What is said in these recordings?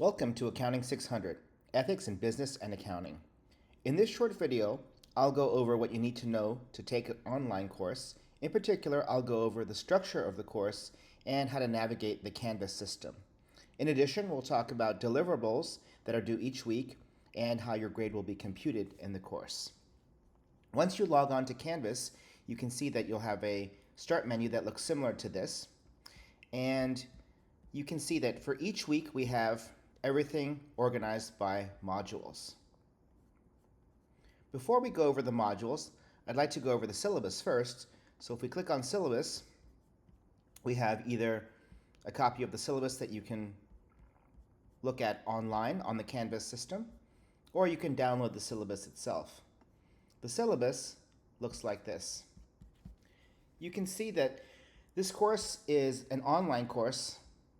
Welcome to Accounting 600, Ethics in Business and Accounting. In this short video, I'll go over what you need to know to take an online course. In particular, I'll go over the structure of the course and how to navigate the Canvas system. In addition, we'll talk about deliverables that are due each week and how your grade will be computed in the course. Once you log on to Canvas, you can see that you'll have a start menu that looks similar to this. And you can see that for each week we have everything organized by modules. Before we go over the modules, I'd like to go over the syllabus first. So if we click on syllabus, we have either a copy of the syllabus that you can look at online on the Canvas system, or you can download the syllabus itself. The syllabus looks like this. You can see that this course is an online course,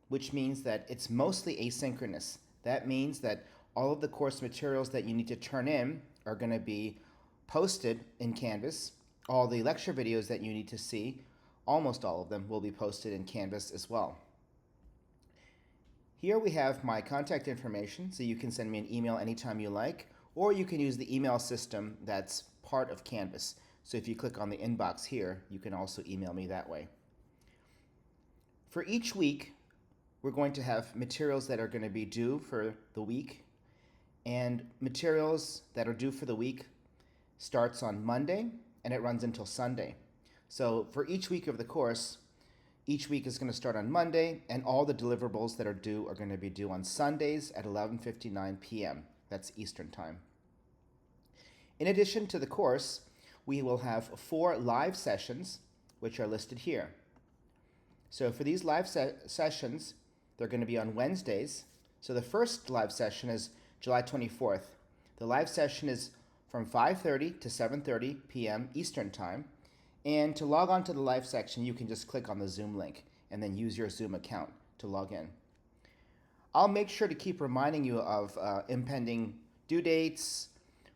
which means that it's mostly asynchronous. That means that all of the course materials that you need to turn in are going to be posted in Canvas. All the lecture videos that you need to see, almost all of them, will be posted in Canvas as well. Here we have my contact information, so you can send me an email anytime you like, or you can use the email system that's part of Canvas. So if you click on the inbox here, you can also email me that way. For each week, we're going to have materials that are going to be due for the week, and materials that are due for the week starts on Monday and it runs until Sunday. So for each week of the course, each week is going to start on Monday, and all the deliverables that are due are going to be due on Sundays at 11:59 p.m. That's Eastern Time. In addition to the course, we will have 4 live sessions, which are listed here. So for these live sessions, they're going to be on Wednesdays. So the first live session is July 24th. The live session is from 5:30 to 7:30 p.m. Eastern Time. And to log on to the live section, you can just click on the Zoom link and then use your Zoom account to log in. I'll make sure to keep reminding you of impending due dates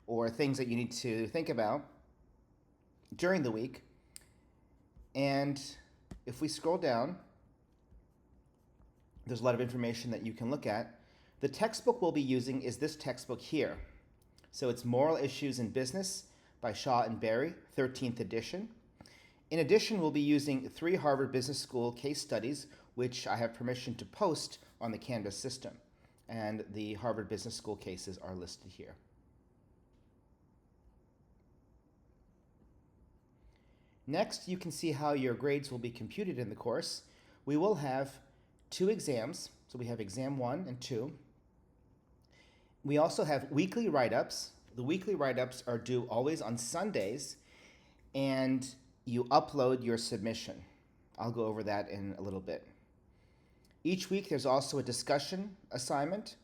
or things that you need to think about during the week. And if we scroll down, there's a lot of information that you can look at. The textbook we'll be using is this textbook here. So it's Moral Issues in Business by Shaw and Berry, 13th edition. In addition, we'll be using 3 Harvard Business School case studies, which I have permission to post on the Canvas system. And the Harvard Business School cases are listed here. Next, you can see how your grades will be computed in the course. We will have 2 exams, so we have exam 1 and 2. We also have weekly write-ups. The weekly write-ups are due always on Sundays, and you upload your submission. I'll go over that in a little bit. Each week there's also a discussion assignment.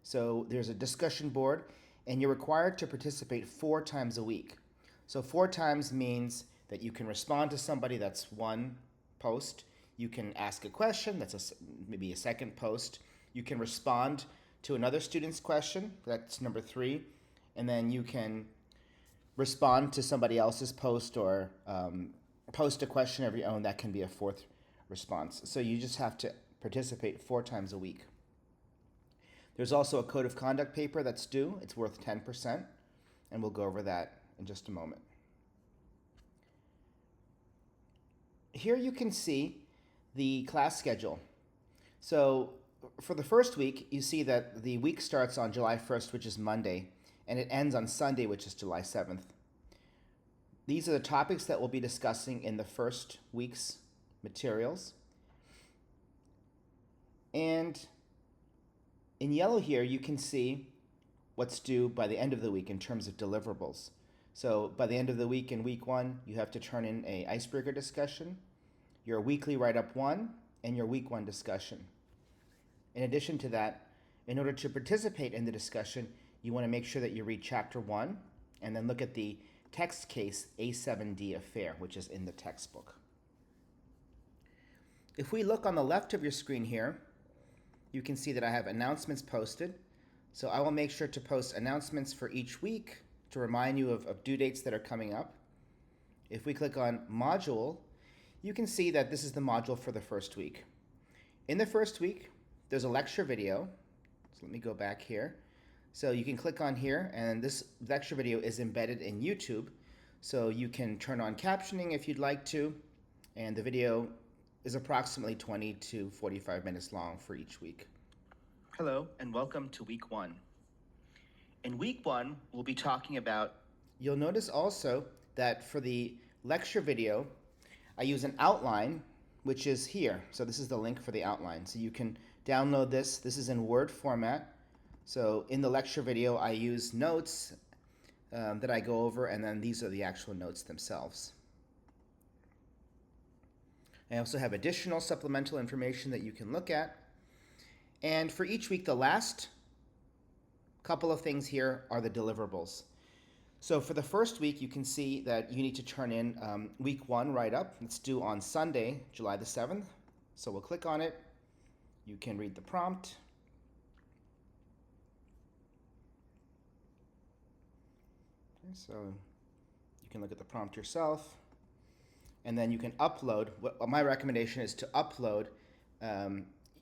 So there's a discussion board, and you're required to participate 4 times a week. So 4 times means that you can respond to somebody, that's 1 post. You can ask a question, that's maybe a 2nd post. You can respond to another student's question, that's number 3. And then you can respond to somebody else's post or post a question of your own. That can be a 4th response. So you just have to participate 4 times a week. There's also a code of conduct paper that's due. It's worth 10%, and we'll go over that in just a moment. Here you can see the class schedule. So for the first week, you see that the week starts on July 1st, which is Monday, and it ends on Sunday, which is July 7th. These are the topics that we'll be discussing in the first week's materials. And in yellow here, you can see what's due by the end of the week in terms of deliverables. So by the end of the week in week 1, you have to turn in an icebreaker discussion, your weekly write-up 1, and your week 1 discussion. In addition to that, in order to participate in the discussion, you want to make sure that you read chapter 1 and then look at the text case A7D affair, which is in the textbook. If we look on the left of your screen here, you can see that I have announcements posted. So I will make sure to post announcements for each week to remind you of due dates that are coming up. If we click on module, you can see that this is the module for the first week. In the first week, there's a lecture video, So let me go back here. So you can click on here, and this lecture video is embedded in YouTube. So you can turn on captioning if you'd like to, and the video is approximately 20 to 45 minutes long for each week. Hello, and welcome to week 1. In week 1, we'll be talking about... You'll notice also that for the lecture video, I use an outline, which is here. So this is the link for the outline. So you can download this. This is in Word format. So in the lecture video, I use notes that I go over, and then these are the actual notes themselves. I also have additional supplemental information that you can look at. And for each week, the last couple of things here are the deliverables. So for the first week, you can see that you need to turn in week 1 write-up. It's due on Sunday, July the 7th. So we'll click on it. You can read the prompt. Okay, so you can look at the prompt yourself. And then you can upload. My recommendation is to upload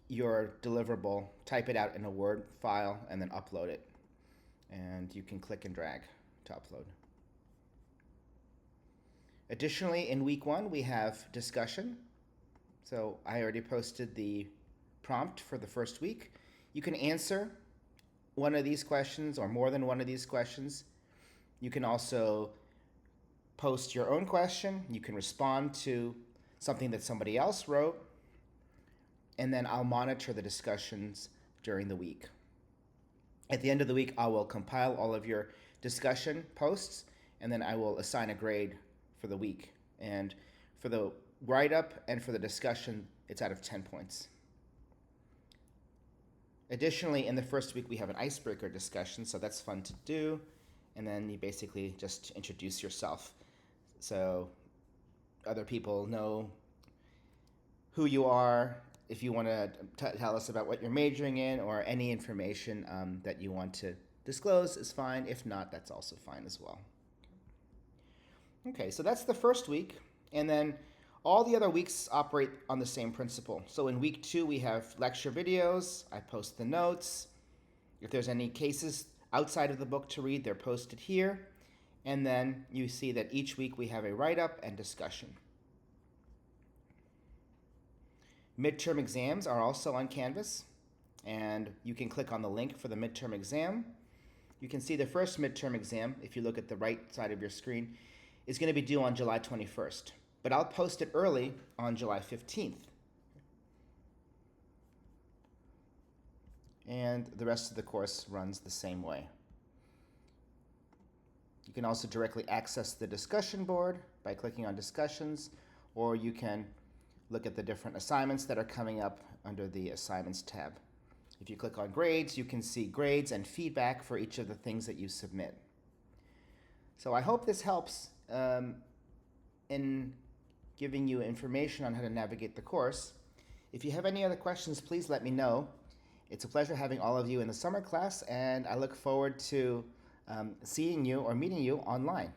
your deliverable, type it out in a Word file, and then upload it. And you can click and drag to upload. Additionally, in week 1, we have discussion. So I already posted the prompt for the first week. You can answer one of these questions or more than one of these questions. You can also post your own question. You can respond to something that somebody else wrote. And then I'll monitor the discussions during the week. At the end of the week, I will compile all of your discussion posts, and then I will assign a grade for the week. And for the write-up and for the discussion, it's out of 10 points. Additionally, in the first week, we have an icebreaker discussion, so that's fun to do. And then you basically just introduce yourself, so other people know who you are. If you want to tell us about what you're majoring in or any information that you want to disclose is fine. If not, that's also fine as well. Okay, so that's the first week. And then all the other weeks operate on the same principle. So in week 2, we have lecture videos. I post the notes. If there's any cases outside of the book to read, they're posted here. And then you see that each week we have a write-up and discussion. Midterm exams are also on Canvas, and you can click on the link for the midterm exam. You can see the first midterm exam, if you look at the right side of your screen, is going to be due on July 21st, but I'll post it early on July 15th. And the rest of the course runs the same way. You can also directly access the discussion board by clicking on discussions, or you can look at the different assignments that are coming up under the Assignments tab. If you click on Grades, you can see grades and feedback for each of the things that you submit. So I hope this helps in giving you information on how to navigate the course. If you have any other questions, please let me know. It's a pleasure having all of you in the summer class, and I look forward to seeing you or meeting you online.